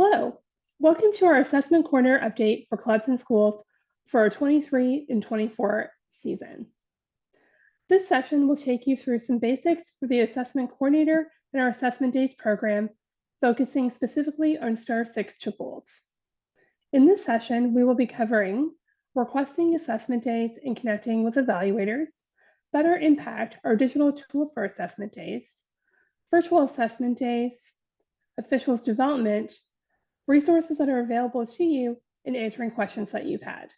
Hello, welcome to our Assessment Corner update for clubs and schools for our 23 and 24 season. This session will take you through some basics for the Assessment Coordinator and our Assessment Days program, focusing specifically on STAR 6 to goals. In this session, we will be covering requesting assessment days and connecting with evaluators, Better Impact, our digital tool for assessment days, virtual assessment days, officials development, resources that are available to you, and answering questions that you've had.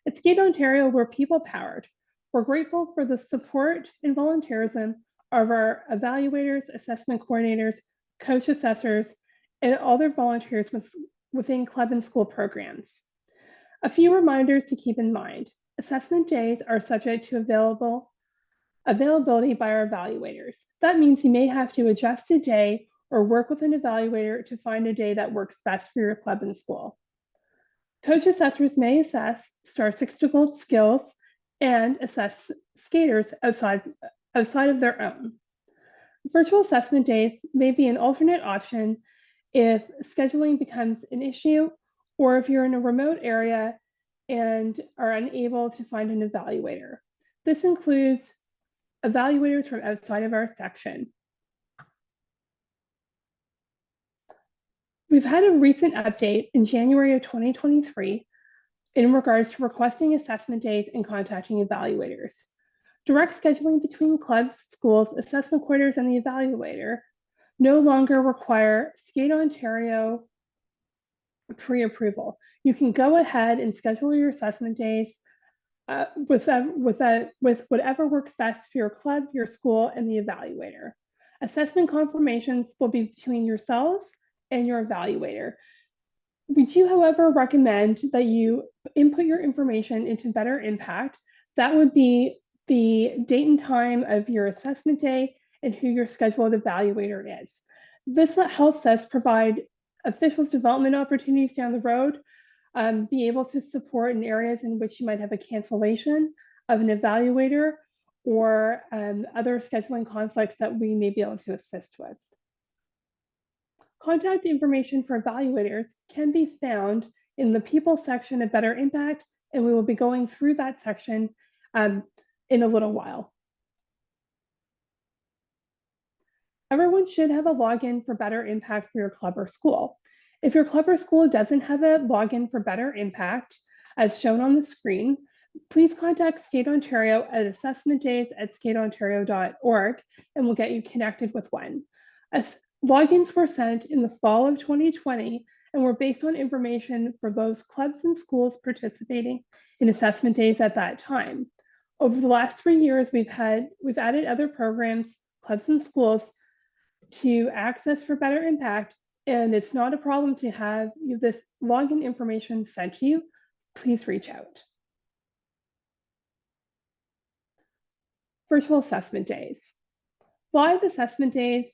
At Skate Ontario, we're people-powered. We're grateful for the support and volunteerism of our evaluators, assessment coordinators, coach assessors, and other volunteers within club and school programs. A few reminders to keep in mind. Assessment days are subject to availability by our evaluators. That means you may have to adjust a day or work with an evaluator to find a day that works best for your club and school. Coach assessors may assess STAR 6 to gold skills and assess skaters outside of their own. Virtual assessment days may be an alternate option if scheduling becomes an issue or if you're in a remote area and are unable to find an evaluator. This includes evaluators from outside of our section. We've had a recent update in January of 2023 in regards to requesting assessment days and contacting evaluators. Direct scheduling between clubs, schools, assessment coordinators, and the evaluator no longer require Skate Ontario pre-approval. You can go ahead and schedule your assessment days with whatever works best for your club, your school, and the evaluator. Assessment confirmations will be between yourselves and your evaluator. We do, however, recommend that you input your information into Better Impact. That would be the date and time of your assessment day and who your scheduled evaluator is. This helps us provide officials development opportunities down the road, be able to support in areas in which you might have a cancellation of an evaluator or other scheduling conflicts that we may be able to assist with. Contact information for evaluators can be found in the People section of Better Impact, and we will be going through that section in a little while. Everyone should have a login for Better Impact for your club or school. If your club or school doesn't have a login for Better Impact, as shown on the screen, please contact Skate Ontario at assessmentdays@skateontario.org, and we'll get you connected with one. Logins were sent in the fall of 2020 and were based on information for those clubs and schools participating in assessment days at that time. Over the last 3 years, we've added other programs, clubs and schools to access for Better Impact, and it's not a problem to have this login information sent to you. Please reach out. Virtual assessment days. Live assessment days.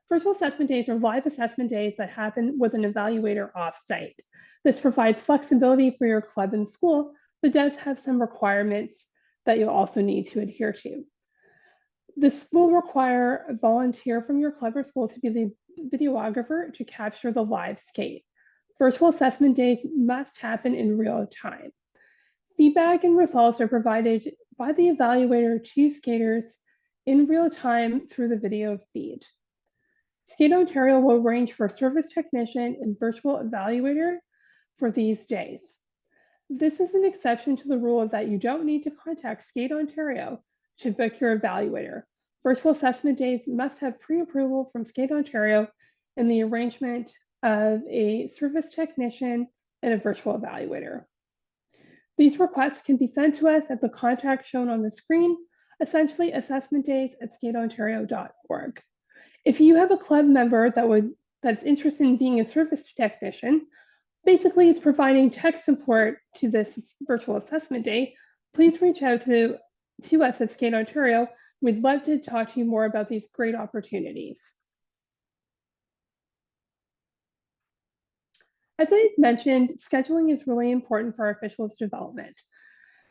Virtual assessment days are live assessment days that happen with an evaluator off-site. This provides flexibility for your club and school, but does have some requirements that you'll also need to adhere to. This will require a volunteer from your club or school to be the videographer to capture the live skate. Virtual assessment days must happen in real time. Feedback and results are provided by the evaluator to skaters in real time through the video feed. Skate Ontario will arrange for a service technician and virtual evaluator for these days. This is an exception to the rule that you don't need to contact Skate Ontario to book your evaluator. Virtual assessment days must have pre-approval from Skate Ontario and the arrangement of a service technician and a virtual evaluator. These requests can be sent to us at the contact shown on the screen, essentially assessmentdays@skateontario.org. If you have a club member that's interested in being a service technician, basically it's providing tech support to this virtual assessment day, please reach out to us at Skate Ontario. We'd love to talk to you more about these great opportunities. As I mentioned, scheduling is really important for our officials development.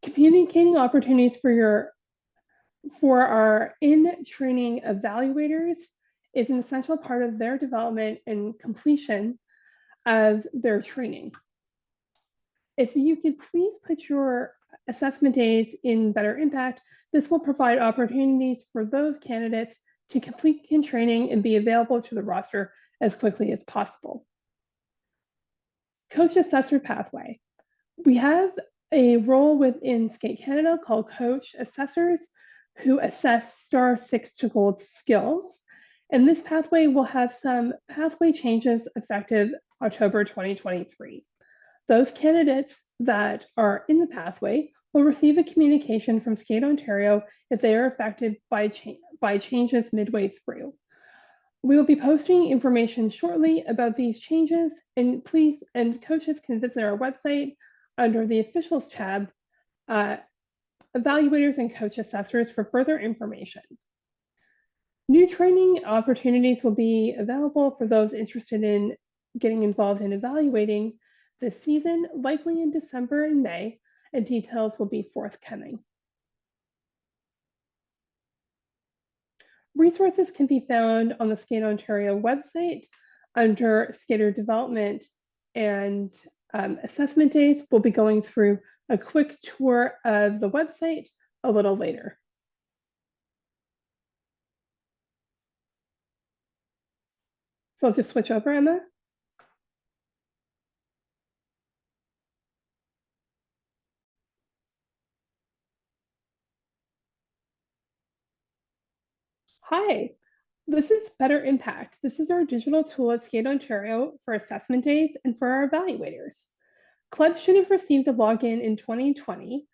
Communicating opportunities for our in-training evaluators is an essential part of their development and completion of their training. If you could please put your assessment days in Better Impact, this will provide opportunities for those candidates to complete training and be available to the roster as quickly as possible. Coach Assessor Pathway. We have a role within Skate Canada called Coach Assessors who assess STAR 6 to Gold skills. And this pathway will have some pathway changes effective October 2023. Those candidates that are in the pathway will receive a communication from Skate Ontario if they are affected by changes midway through. We will be posting information shortly about these changes, and coaches can visit our website under the Officials tab, Evaluators and Coach Assessors for further information. New training opportunities will be available for those interested in getting involved in evaluating this season, likely in December and May, and details will be forthcoming. Resources can be found on the Skate Ontario website under Skater Development and Assessment Days. We'll be going through a quick tour of the website a little later. So I'll just switch over, Emma. Hi, this is Better Impact. This is our digital tool at Skate Ontario for assessment days and for our evaluators. Clubs should have received a login in 2020,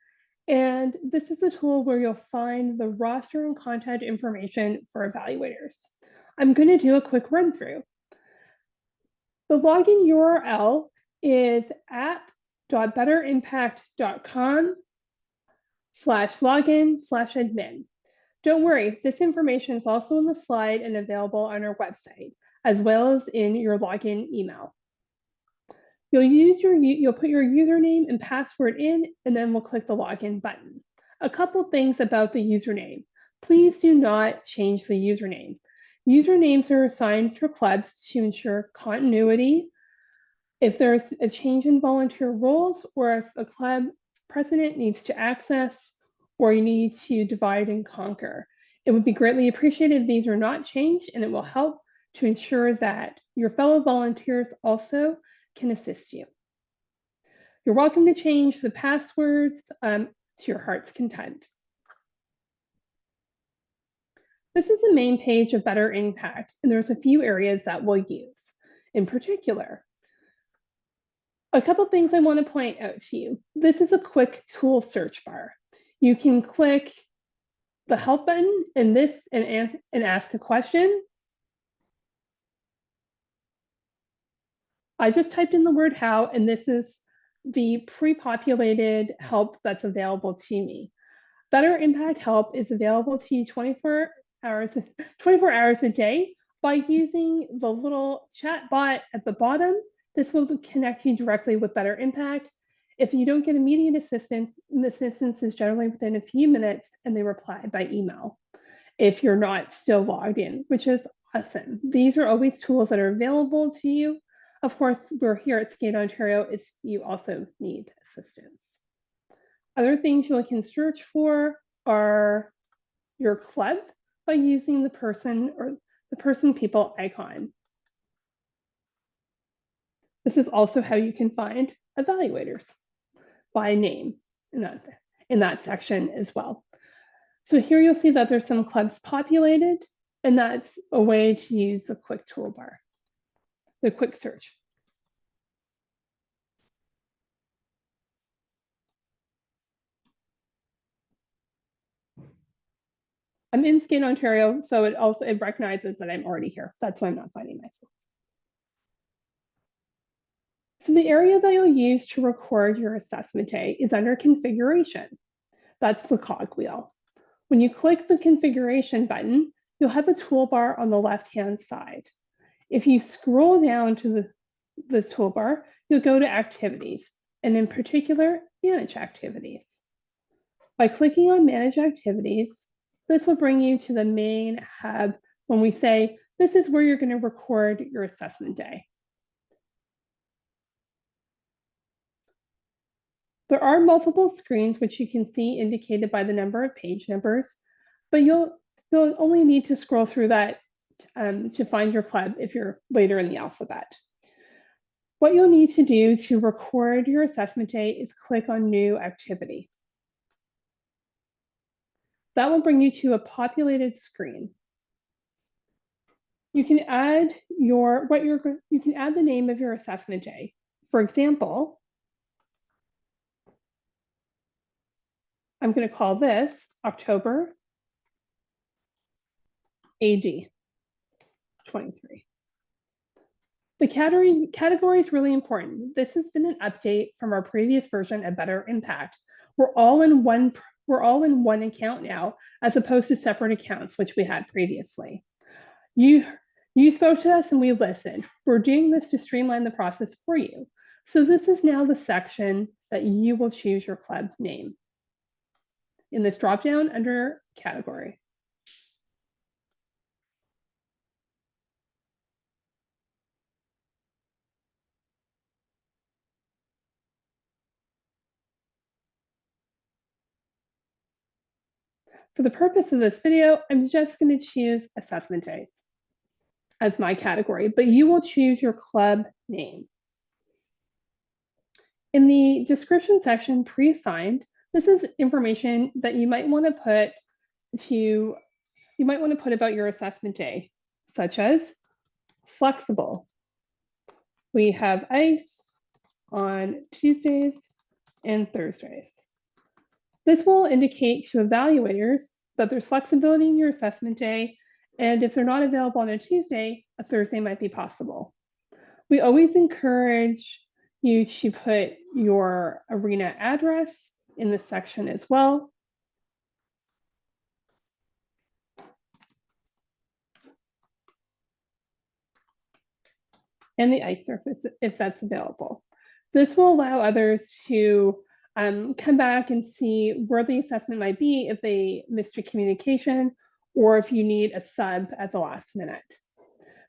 and this is the tool where you'll find the roster and contact information for evaluators. I'm going to do a quick run through. The login URL is app.betterimpact.com/login/admin. Don't worry, this information is also in the slide and available on our website, as well as in your login email. You'll put your username and password in, and then we'll click the login button. A couple things about the username. Please do not change the username. Usernames are assigned for clubs to ensure continuity. If there's a change in volunteer roles, or if a club president needs to access, or you need to divide and conquer, it would be greatly appreciated if these are not changed, and it will help to ensure that your fellow volunteers also can assist you. You're welcome to change the passwords to your heart's content. This is the main page of Better Impact, and there's a few areas that we'll use. In particular, a couple things I want to point out to you. This is a quick tool search bar. You can click the help button in this and ask a question. I just typed in the word how, and this is the pre-populated help that's available to me. Better Impact help is available to you 24 hours a day by using the little chat bot at the bottom. This will connect you directly with Better Impact. If you don't get immediate assistance, the assistance is generally within a few minutes, and they reply by email if you're not still logged in, which is awesome. These are always tools that are available to you. Of course, we're here at Skate Ontario if you also need assistance. Other things you can search for are your club by using the person or the person people icon. This is also how you can find evaluators by name in that section as well. So here you'll see that there's some clubs populated, and that's a way to use the quick toolbar, the quick search. I'm in Skate Ontario, so it recognizes that I'm already here. That's why I'm not finding myself. So the area that you'll use to record your assessment day is under configuration. That's the cogwheel. When you click the configuration button, you'll have a toolbar on the left-hand side. If you scroll down to the toolbar, you'll go to activities, and in particular, manage activities. By clicking on manage activities, this will bring you to the main hub when we say This is where you're going to record your assessment day. There are multiple screens, which you can see indicated by the number of page numbers, but you'll only need to scroll through that to find your club if you're later in the alphabet. What you'll need to do to record your assessment day is click on New Activity. That will bring you to a populated screen. You can add the name of your assessment day. For example, I'm going to call this October AD 23. The category is really important. This has been an update from our previous version of Better Impact. We're all in one account now, as opposed to separate accounts, which we had previously. You spoke to us and we listened. We're doing this to streamline the process for you. So this is now the section that you will choose your club name in this dropdown under category. For the purpose of this video, I'm just going to choose assessment days as my category, but you will choose your club name. In the description section, pre-assigned, this is information that you might want to put about your assessment day, such as flexible. We have ice on Tuesdays and Thursdays. This will indicate to evaluators that there's flexibility in your assessment day, and if they're not available on a Tuesday, a Thursday might be possible. We always encourage you to put your arena address in this section as well. And the ice surface, if that's available. This will allow others to come back and see where the assessment might be if they missed a communication or if you need a sub at the last minute.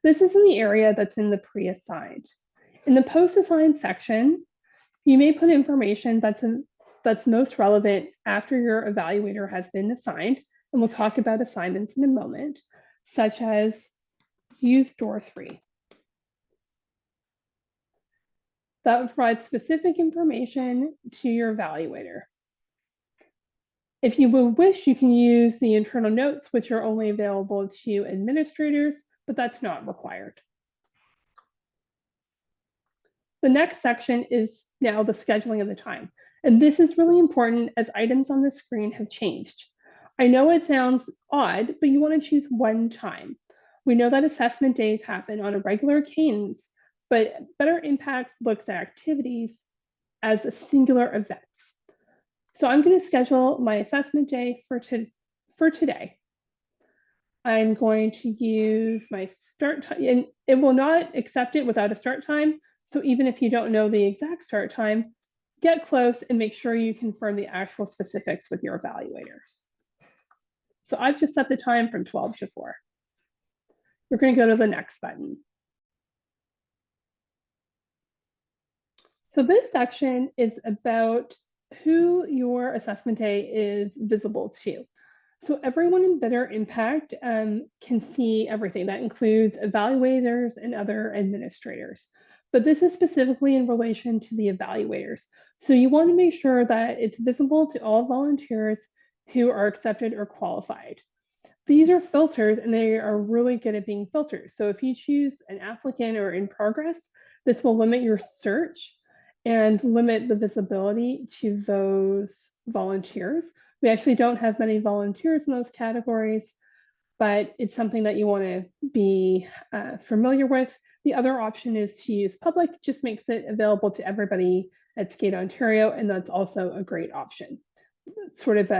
This is in the area that's in the pre-assigned. In the post-assigned section, you may put information that's most relevant after your evaluator has been assigned, and we'll talk about assignments in a moment, such as use door 3. That would provide specific information to your evaluator. If you would wish, you can use the internal notes, which are only available to administrators, but that's not required. The next section is now the scheduling of the time. And this is really important as items on the screen have changed. I know it sounds odd, but you want to choose one time. We know that assessment days happen on a regular cadence, but Better Impact looks at activities as a singular event. So I'm going to schedule my assessment day for today. I'm going to use my start time, and it will not accept it without a start time. So even if you don't know the exact start time, get close and make sure you confirm the actual specifics with your evaluator. So I've just set the time from 12 to 4. We're going to go to the next button. So this section is about who your assessment day is visible to. So everyone in Better Impact can see everything. That includes evaluators and other administrators. But this is specifically in relation to the evaluators. So you want to make sure that it's visible to all volunteers who are accepted or qualified. These are filters and they are really good at being filters. So if you choose an applicant or in progress, this will limit your search and limit the visibility to those volunteers. We actually don't have many volunteers in those categories, but it's something that you want to be familiar with. The other option is to use public, just makes it available to everybody at Skate Ontario, and that's also a great option. It's sort of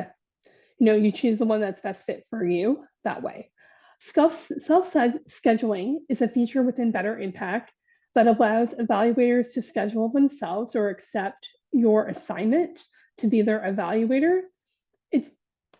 you choose the one that's best fit for you that way. Self-scheduling is a feature within Better Impact that allows evaluators to schedule themselves or accept your assignment to be their evaluator.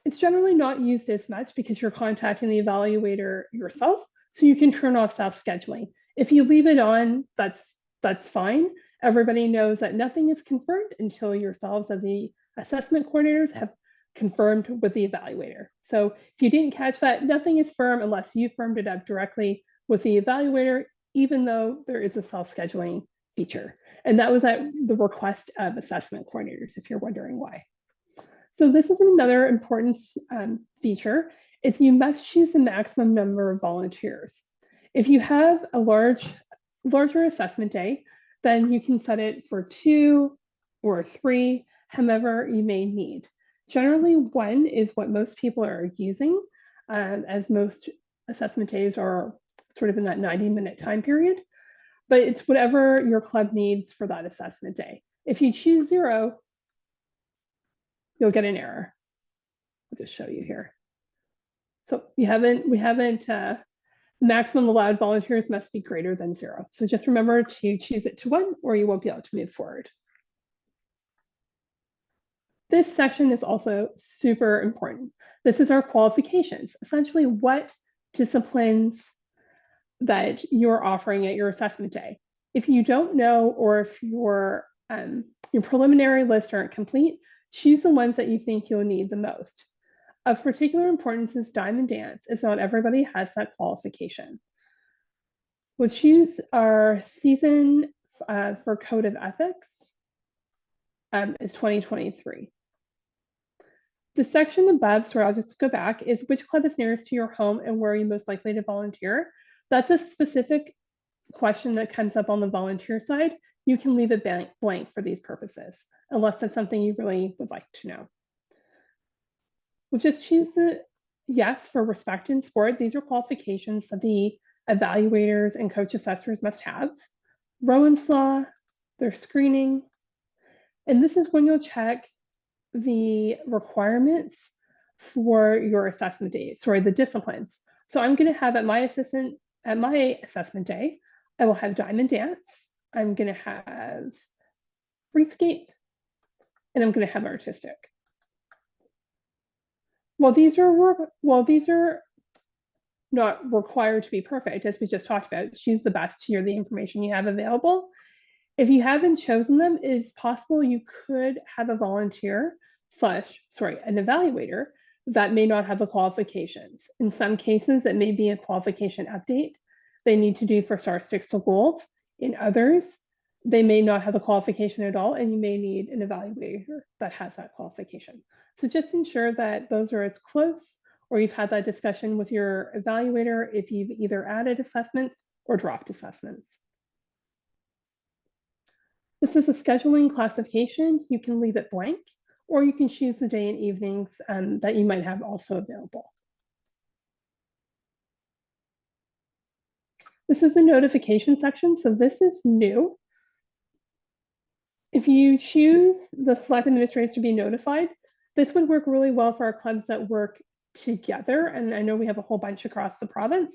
It's generally not used as much because you're contacting the evaluator yourself, So you can turn off self-scheduling. If you leave it on, that's fine. Everybody knows that nothing is confirmed until yourselves as the assessment coordinators have confirmed with the evaluator. So if you didn't catch that, nothing is firm unless you firmed it up directly with the evaluator, even though there is a self-scheduling feature. And that was at the request of assessment coordinators, if you're wondering why. So this is another important feature, is you must choose the maximum number of volunteers. If you have a larger assessment day, then you can set it for 2 or 3, however you may need. Generally, 1 is what most people are using, as most assessment days are sort of in that 90-minute time period, but it's whatever your club needs for that assessment day. If you choose 0, you'll get an error. I'll just show you here. So we haven't maximum allowed volunteers must be greater than 0. So just remember to choose it to 1 or you won't be able to move forward. This section is also super important. This is our qualifications, essentially what disciplines that you're offering at your assessment day. If you don't know, or if your preliminary lists aren't complete, choose the ones that you think you'll need the most. Of particular importance is diamond dance, as not everybody has that qualification. We'll choose our season for Code of Ethics is 2023. The section above, so I'll just go back, is which club is nearest to your home and where are you most likely to volunteer? That's a specific question that comes up on the volunteer side. You can leave it blank for these purposes, unless that's something you really would like to know. We'll just choose the yes for respect in sport. These are qualifications that the evaluators and coach assessors must have. Rowan's Law, their screening. And this is when you'll check the requirements for your assessment day, the disciplines. So I'm going to have at my assessment day, I will have diamond dance, I'm going to have free skate, and I'm going to have artistic. While these are not required to be perfect, as we just talked about, choose the best to the information you have available. If you haven't chosen them, it's possible you could have a volunteer an evaluator that may not have the qualifications. In some cases, it may be a qualification update they need to do for STAR 6 to Gold. In others, they may not have a qualification at all, and you may need an evaluator that has that qualification. So just ensure that those are as close, or you've had that discussion with your evaluator if you've either added assessments or dropped assessments. This is a scheduling classification. You can leave it blank, or you can choose the day and evenings that you might have also available. This is a notification section, so this is new. If you choose the select administrators to be notified, this would work really well for our clubs that work together, and I know we have a whole bunch across the province.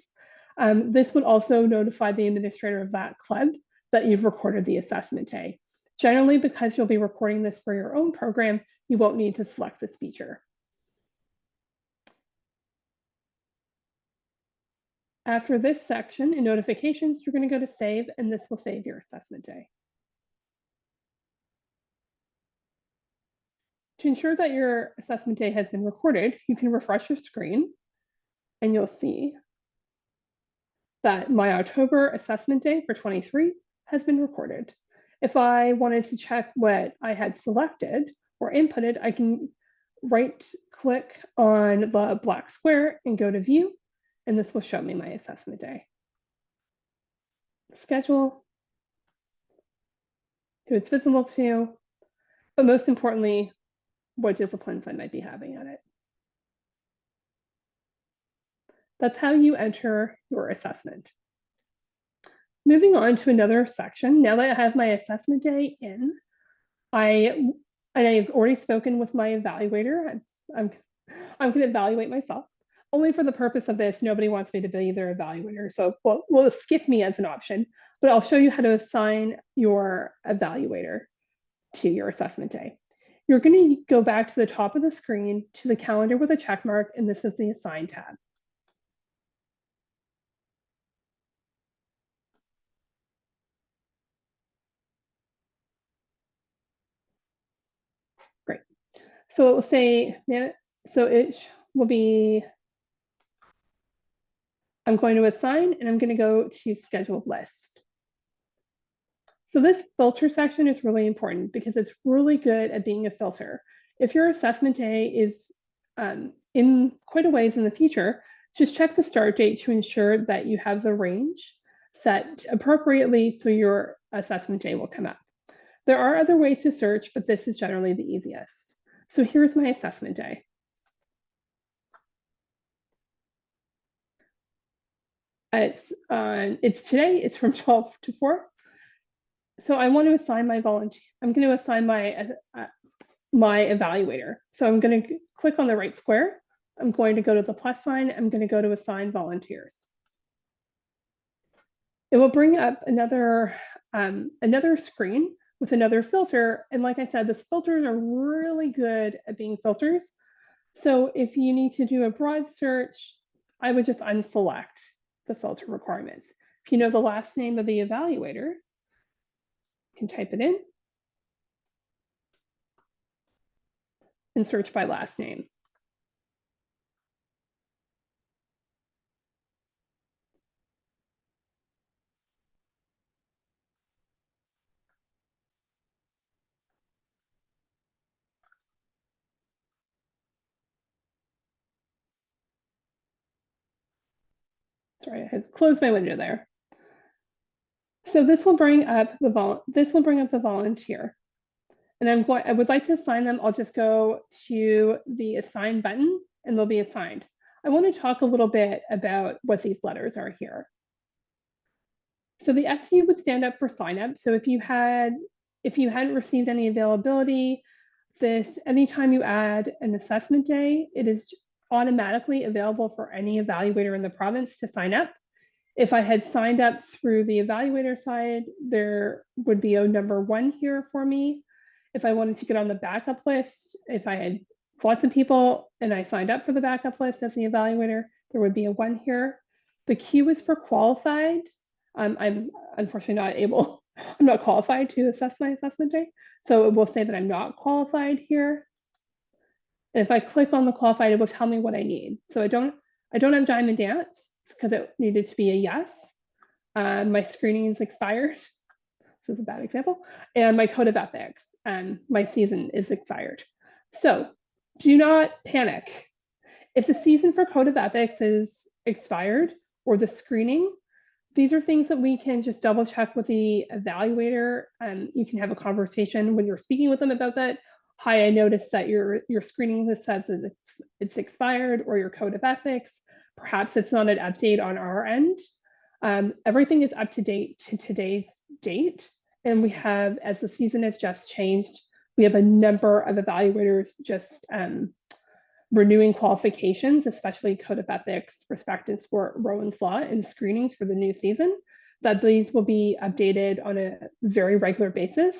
This would also notify the administrator of that club that you've recorded the assessment day. Generally, because you'll be recording this for your own program, you won't need to select this feature. After this section in notifications, you're going to go to save, and this will save your assessment day. To ensure that your assessment day has been recorded, you can refresh your screen, and you'll see that my October assessment day for 23 has been recorded. If I wanted to check what I had selected or inputted, I can right-click on the black square and go to View, and this will show me my assessment day. Schedule, who it's visible to, but most importantly, what disciplines I might be having on it. That's how you enter your assessment. Moving on to another section, now that I have my assessment day in, I've already spoken with my evaluator. I'm going to evaluate myself. Only for the purpose of this, nobody wants me to be their evaluator, so we'll skip me as an option, but I'll show you how to assign your evaluator to your assessment day. You're going to go back to the top of the screen to the calendar with a check mark, and this is the Assign tab. So it will say, so it will be, I'm going to assign and I'm going to go to scheduled list. So this filter section is really important because it's really good at being a filter. If your assessment day is in quite a ways in the future, just check the start date to ensure that you have the range set appropriately so your assessment day will come up. There are other ways to search, but this is generally the easiest. So here's my assessment day. It's today, it's from 12 to 4. So I want to assign my volunteer. I'm going to assign my evaluator. So I'm going to click on the right square. I'm going to go to the plus sign. I'm going to go to assign volunteers. It will bring up another screen with another filter. And like I said, these filters are really good at being filters. So if you need to do a broad search, I would just unselect the filter requirements. If you know the last name of the evaluator, you can type it in and search by last name. Sorry, I had closed my window there. So this will bring up the volunteer. And I would like to assign them. I'll just go to the assign button and they'll be assigned. I want to talk a little bit about what these letters are here. So the SU would stand up for sign up. So if you hadn't received any availability, anytime you add an assessment day, it is automatically available for any evaluator in the province to sign up. If I had signed up through the evaluator side, there would be a number 1 here for me. If I wanted to get on the backup list, if I had lots of people and I signed up for the backup list as the evaluator, there would be a 1 here. The Q is for qualified. I'm unfortunately I'm not qualified to assess my assessment day. So it will say that I'm not qualified here. And if I click on the qualified, it will tell me what I need. So I don't have Diamond Dance because it needed to be a yes. My screening is expired. This is a bad example. And my code of ethics, my season is expired. So do not panic. If the season for code of ethics is expired or the screening, these are things that we can just double check with the evaluator. You can have a conversation when you're speaking with them about that. Hi, I noticed that your screening list says that it's expired, or your code of ethics. Perhaps it's not an update on our end. Everything is up to date to today's date. And we have, as the season has just changed, we have a number of evaluators just renewing qualifications, especially code of ethics, respect and sport, Rowan's Law, and screenings for the new season, that these will be updated on a very regular basis.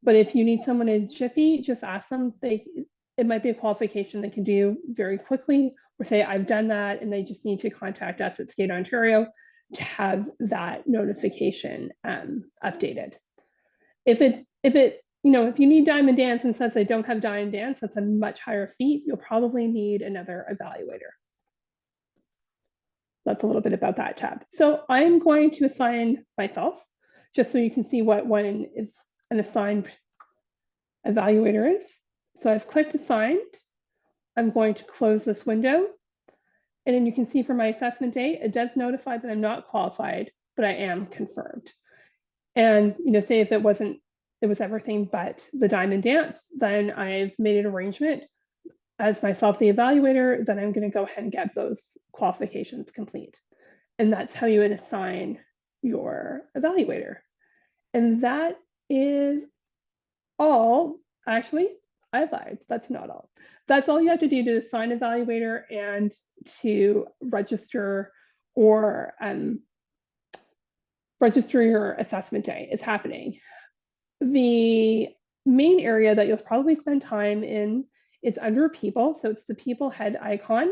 But if you need someone in jiffy, just ask them. It might be a qualification they can do very quickly, or say, I've done that, and they just need to contact us at Skate Ontario to have that notification updated. If you need Diamond Dance and says they don't have Diamond Dance, that's a much higher fee. You'll probably need another evaluator. That's a little bit about that tab. So I'm going to assign myself, just so you can see what one is an assigned evaluator is. So I've clicked assigned. I'm going to close this window. And then you can see for my assessment day, it does notify that I'm not qualified, but I am confirmed. And say if it was everything but the Diamond Dance, then I've made an arrangement as myself, the evaluator, then I'm going to go ahead and get those qualifications complete. And that's how you would assign your evaluator. And that is all. Actually, I lied. That's not all. That's all you have to do to assign evaluator and to register or register your assessment day. It's happening. The main area that you'll probably spend time in is under people. So it's the people head icon.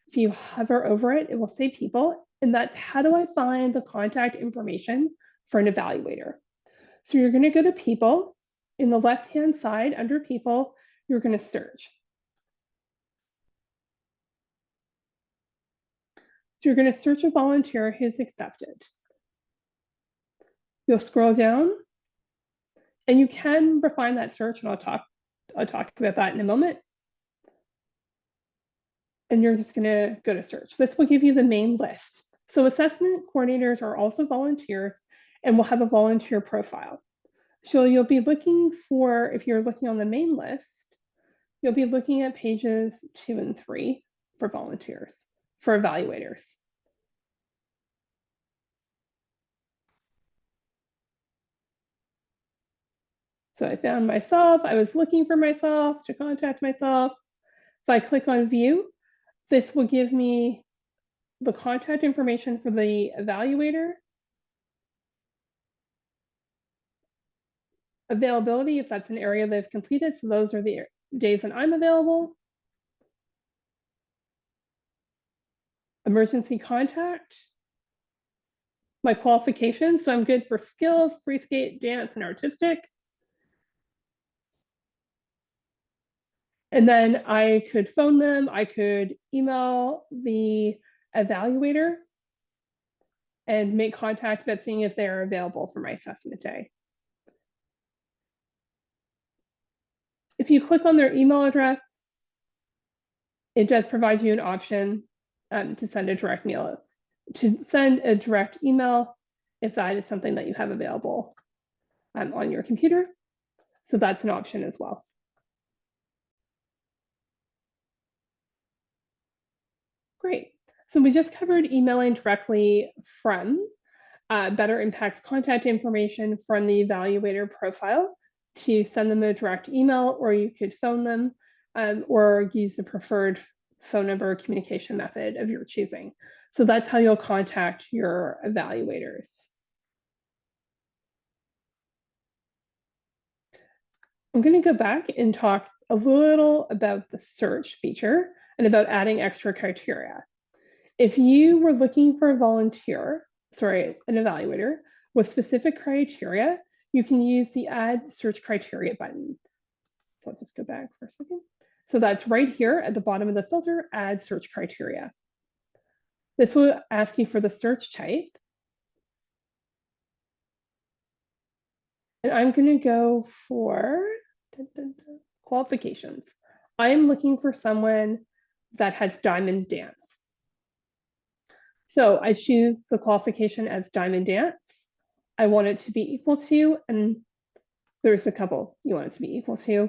If you hover over it, it will say people. And that's how do I find the contact information for an evaluator. So you're going to go to people. In the left-hand side under people, you're going to search. So you're going to search a volunteer who's accepted. You'll scroll down and you can refine that search, and I'll talk about that in a moment. And you're just going to go to search. This will give you the main list. So assessment coordinators are also volunteers and will have a volunteer profile. So you'll be looking for, if you're looking on the main list, you'll be looking at pages 2 and 3 for volunteers, for evaluators. So I found myself, I was looking for myself to contact myself. If I click on view, this will give me the contact information for the evaluator, availability, if that's an area they've completed. So those are the days that I'm available. Emergency contact, my qualifications. So I'm good for skills, free skate, dance, and artistic. And then I could phone them, I could email the evaluator and make contact about seeing if they're available for my assessment day. If you click on their email address, it does provide you an option to send a direct email, if that is something that you have available on your computer. So that's an option as well. Great. So we just covered emailing directly from Better Impact's contact information from the evaluator profile to send them a direct email, or you could phone them or use the preferred phone number communication method of your choosing. So that's how you'll contact your evaluators. I'm going to go back and talk a little about the search feature and about adding extra criteria. If you were looking for a volunteer, an evaluator with specific criteria, you can use the add search criteria button. So I'll just go back for a second. So that's right here at the bottom of the filter, add search criteria. This will ask you for the search type. And I'm going to go for qualifications. I am looking for someone that has diamond dance. So I choose the qualification as diamond dance. I want it to be equal to, and there's a couple you want it to be equal to,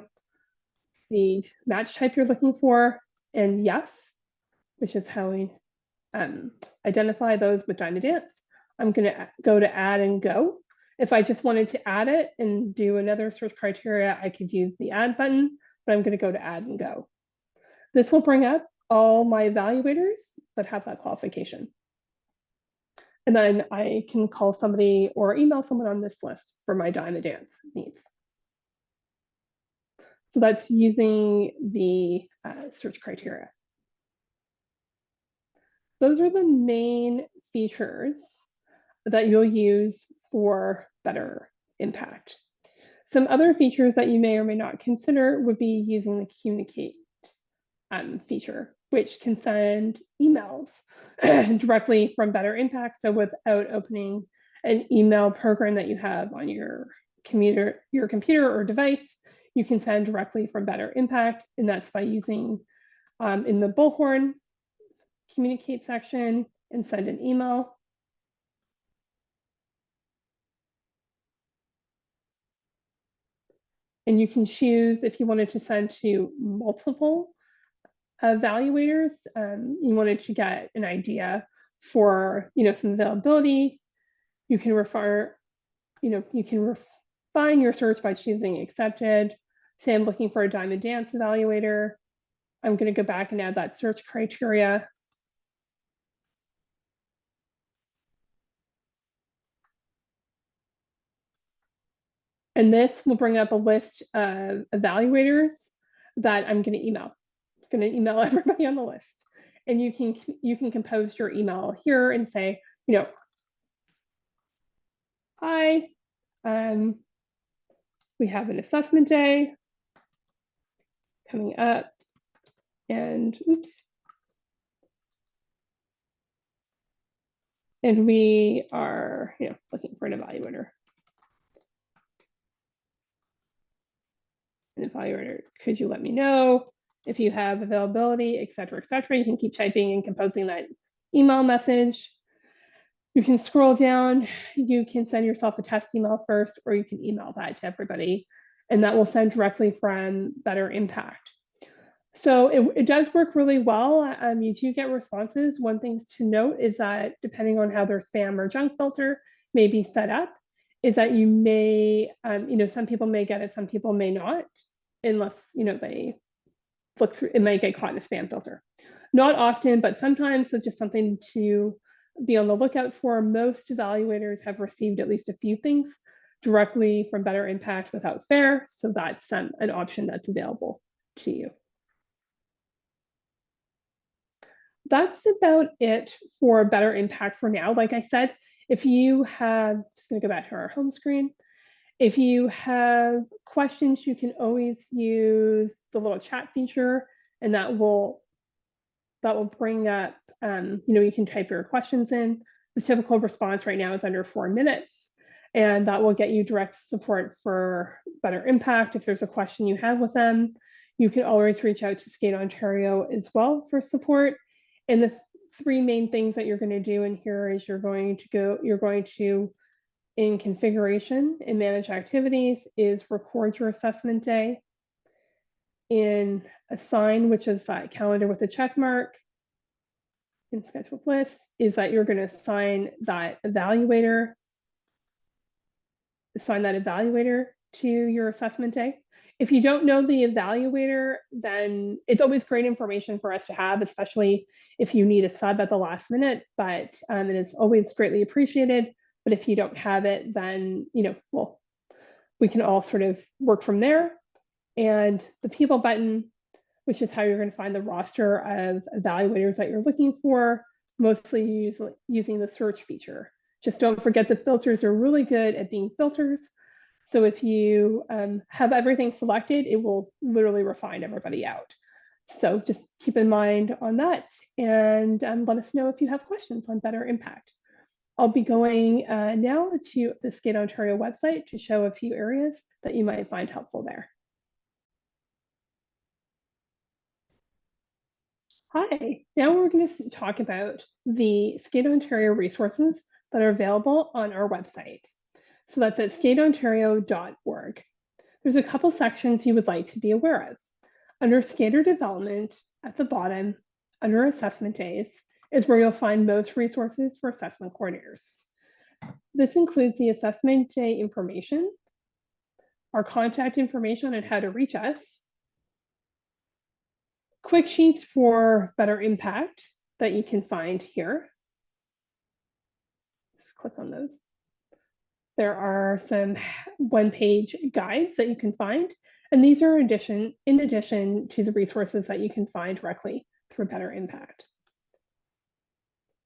the match type you're looking for, and yes, which is how we identify those with diamond dance. I'm going to go to add and go. If I just wanted to add it and do another search criteria, I could use the add button, but I'm going to go to add and go. This will bring up all my evaluators that have that qualification. And then I can call somebody or email someone on this list for my diamond dance needs. So that's using the search criteria. Those are the main features that you'll use for Better Impact. Some other features that you may or may not consider would be using the communicate feature, which can send emails directly from Better Impact. So without opening an email program that you have on your computer or device, you can send directly from Better Impact. And that's by using in the Bullhorn communicate section and send an email. And you can choose if you wanted to send to multiple evaluators, you wanted to get an idea for, some availability. You can refine your search by choosing accepted. Say I'm looking for a diamond dance evaluator. I'm going to go back and add that search criteria. And this will bring up a list of evaluators that I'm going to email. I'm going to email everybody on the list. And you can compose your email here and say, hi, we have an assessment day coming up, and oops, And we are, looking for an evaluator. An evaluator, could you let me know if you have availability, et cetera, et cetera. You can keep typing and composing that email message. You can scroll down, you can send yourself a test email first, or you can email that to everybody, and that will send directly from Better Impact. So it does work really well. You do get responses. One thing to note is that depending on how their spam or junk filter may be set up, is that you may, some people may get it, some people may not, unless, they look through, it might get caught in a spam filter. Not often, but sometimes it's just something to be on the lookout for. Most evaluators have received at least a few things directly from Better Impact without FAIR, so that's an option that's available to you. That's about it for Better Impact for now. Like I said, if you have, just gonna go back to our home screen. If you have questions, you can always use the little chat feature, and that will bring up, you can type your questions in. The typical response right now is under 4 minutes, and that will get you direct support for Better Impact. If there's a question you have with them, you can always reach out to Skate Ontario as well for support. And the three main things that you're going to do in here is you're going to, in configuration and manage activities, is record your assessment day. In assign, which is that calendar with a check mark, in scheduled list, is that you're going to assign that evaluator to your assessment day. If you don't know the evaluator, then it's always great information for us to have, especially if you need a sub at the last minute, but it is always greatly appreciated. But if you don't have it, then, we can all sort of work from there. And the people button, which is how you're going to find the roster of evaluators that you're looking for, mostly using the search feature. Just don't forget the filters are really good at being filters. So if you have everything selected, it will literally refine everybody out. So just keep in mind on that, and let us know if you have questions on Better Impact. I'll be going now to the Skate Ontario website to show a few areas that you might find helpful there. Hi, now we're going to talk about the Skate Ontario resources that are available on our website. So that's at skateontario.org. There's a couple sections you would like to be aware of. Under Skater Development, at the bottom, under Assessment Days, is where you'll find most resources for assessment coordinators. This includes the assessment day information, our contact information and how to reach us, quick sheets for Better Impact that you can find here. Just click on those. There are some one-page guides that you can find, and these are in addition to the resources that you can find directly through Better Impact.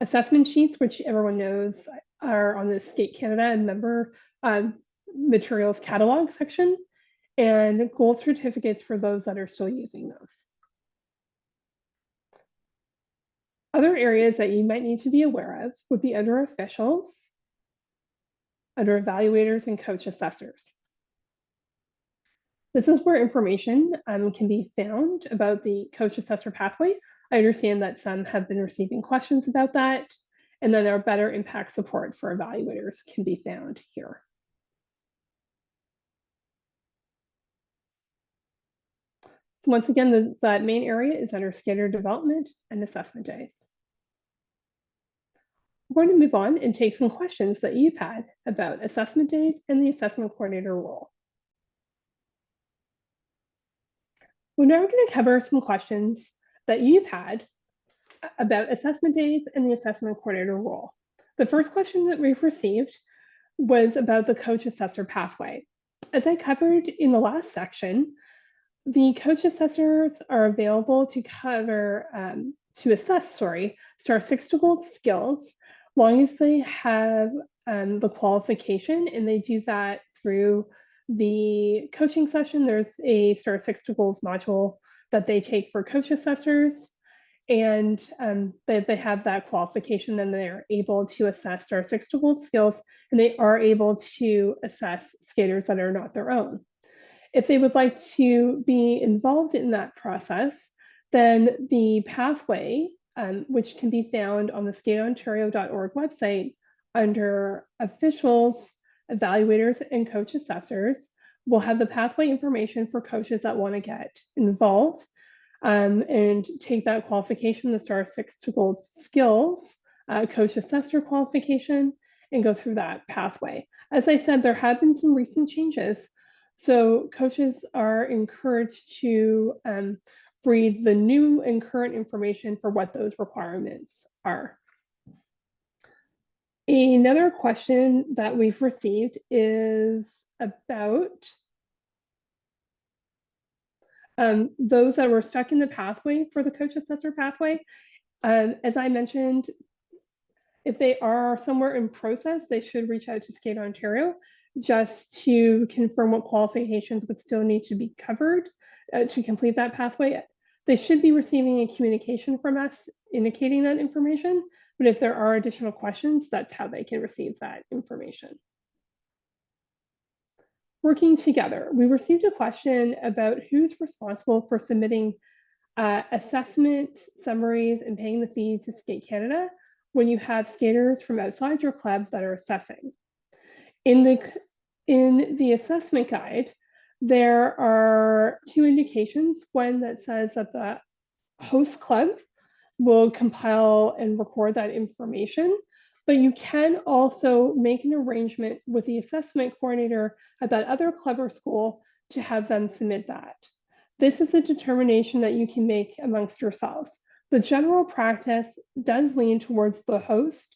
Assessment sheets, which everyone knows are on the Skate Canada and member materials catalog section, and gold certificates for those that are still using those. Other areas that you might need to be aware of would be under officials, under evaluators and coach assessors. This is where information can be found about the coach assessor pathway. I understand that some have been receiving questions about that, and then our Better Impact support for evaluators can be found here. So once again, that main area is under Skater Development and Assessment Days. We're going to move on and take some questions that you've had about assessment days and the assessment coordinator role. We're now going to cover some questions that you've had about assessment days and the assessment coordinator role. The first question that we've received was about the coach assessor pathway. As I covered in the last section, the coach assessors are available to assess Star 6 to Gold skills, long as they have the qualification, and they do that through the coaching session. There's a Star 6 to Gold module that they take for coach assessors, and they have that qualification, then they're able to assess Star 6 to Gold skills, and they are able to assess skaters that are not their own. If they would like to be involved in that process, then the pathway, which can be found on the skateontario.org website under officials, evaluators, and coach assessors, will have the pathway information for coaches that want to get involved and take that qualification, the Star 6 to Gold skills, coach assessor qualification, and go through that pathway. As I said, there have been some recent changes. So coaches are encouraged to read the new and current information for what those requirements are. Another question that we've received is about those that were stuck in the pathway for the coach assessor pathway. As I mentioned, if they are somewhere in process, they should reach out to Skate Ontario just to confirm what qualifications would still need to be covered to complete that pathway. They should be receiving a communication from us indicating that information, but if there are additional questions, that's how they can receive that information. Working together, we received a question about who's responsible for submitting assessment summaries and paying the fees to Skate Canada when you have skaters from outside your club that are assessing. In the assessment guide, there are two indications. One that says that the host club will compile and record that information, but you can also make an arrangement with the assessment coordinator at that other club or school to have them submit that. This is a determination that you can make amongst yourselves. The general practice does lean towards the host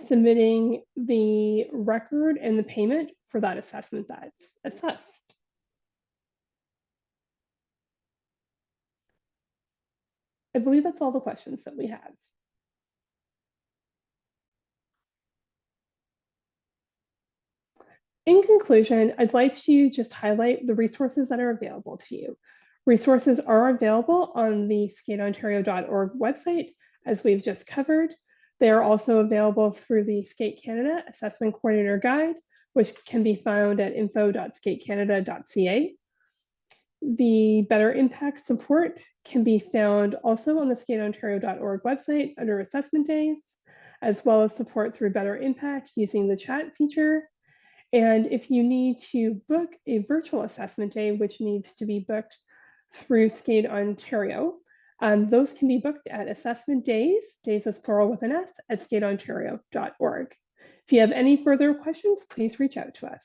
submitting the record and the payment for that assessment that's assessed. I believe that's all the questions that we have. In conclusion, I'd like to just highlight the resources that are available to you. Resources are available on the skateontario.org website, as we've just covered. They are also available through the Skate Canada Assessment Coordinator Guide, which can be found at info.skatecanada.ca. The Better Impact support can be found also on the skateontario.org website under Assessment Days, as well as support through Better Impact using the chat feature. And if you need to book a virtual assessment day, which needs to be booked through Skate Ontario, those can be booked at assessment days, days is plural with an S, at skateontario.org. If you have any further questions, please reach out to us.